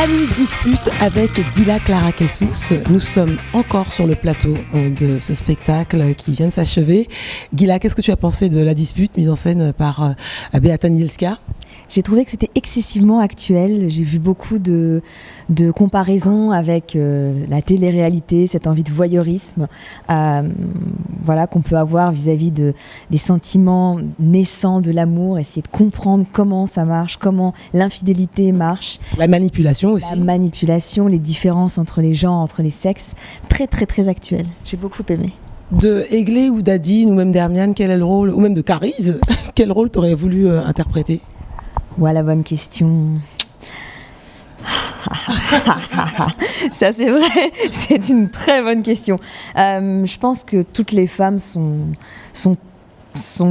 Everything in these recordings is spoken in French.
La Minute Dispute avec Gila Clara Kessous. Nous sommes encore sur le plateau de ce spectacle qui vient de s'achever. Gila, qu'est-ce que tu as pensé de la dispute mise en scène par Beata Nielska ? J'ai trouvé que c'était excessivement actuel. J'ai vu beaucoup de comparaisons avec la télé-réalité, cette envie de voyeurisme qu'on peut avoir vis-à-vis des sentiments naissants de l'amour, essayer de comprendre comment ça marche, comment l'infidélité marche. La manipulation aussi. La manipulation, les différences entre les genres, entre les sexes. Très, très, très actuel. J'ai beaucoup aimé. De Eglé ou d'Adine ou même d'Hermiane, quel est le rôle, ou même de Carize, quel rôle t'aurais voulu interpréter ? Voilà, bonne question. Ça c'est vrai, c'est une très bonne question. Je pense que toutes les femmes sont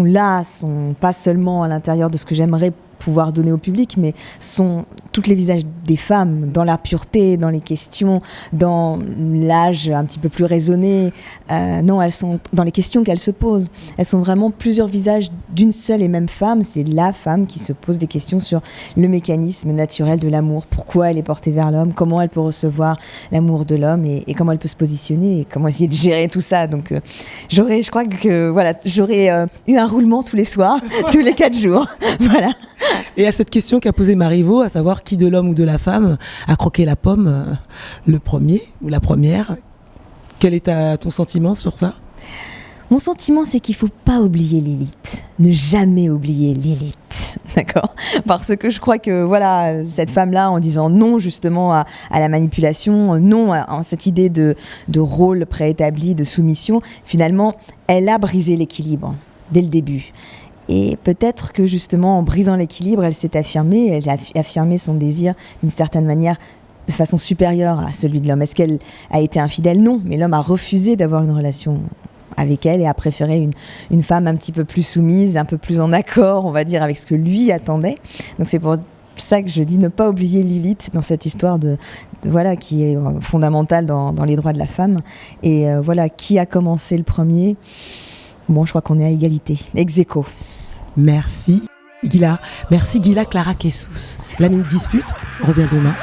là, sont pas seulement à l'intérieur de ce que j'aimerais pouvoir donner au public, mais sont tous les visages des femmes, dans la pureté, dans les questions, dans l'âge un petit peu plus raisonné. Non, elles sont dans les questions qu'elles se posent. Elles sont vraiment plusieurs visages d'une seule et même femme. C'est la femme qui se pose des questions sur le mécanisme naturel de l'amour. Pourquoi elle est portée vers l'homme, comment elle peut recevoir l'amour de l'homme et comment elle peut se positionner et comment essayer de gérer tout ça. Donc j'aurais eu un roulement tous les soirs, tous les 4 jours. Voilà. Et à cette question qu'a posée Marivaux, à savoir qui de l'homme ou de la femme a croqué la pomme le premier ou la première, quel est ton sentiment sur ça ? Mon sentiment, c'est qu'il ne faut pas oublier Lilith. Ne jamais oublier Lilith. D'accord ? Parce que je crois que cette femme-là, en disant non justement à la manipulation, non à cette idée de rôle préétabli, de soumission, finalement, elle a brisé l'équilibre dès le début. Et peut-être que justement, en brisant l'équilibre, elle s'est affirmée, elle a affirmé son désir d'une certaine manière de façon supérieure à celui de l'homme. Est-ce qu'elle a été infidèle ? Non, mais l'homme a refusé d'avoir une relation avec elle et a préféré une femme un petit peu plus soumise, un peu plus en accord, on va dire, avec ce que lui attendait. Donc c'est pour ça que je dis ne pas oublier Lilith dans cette histoire qui est fondamentale dans les droits de la femme. Et qui a commencé le premier ? Bon, je crois qu'on est à égalité, ex aequo. Merci Gila. Merci Gila Clara Kessous. La Minute Dispute revient demain.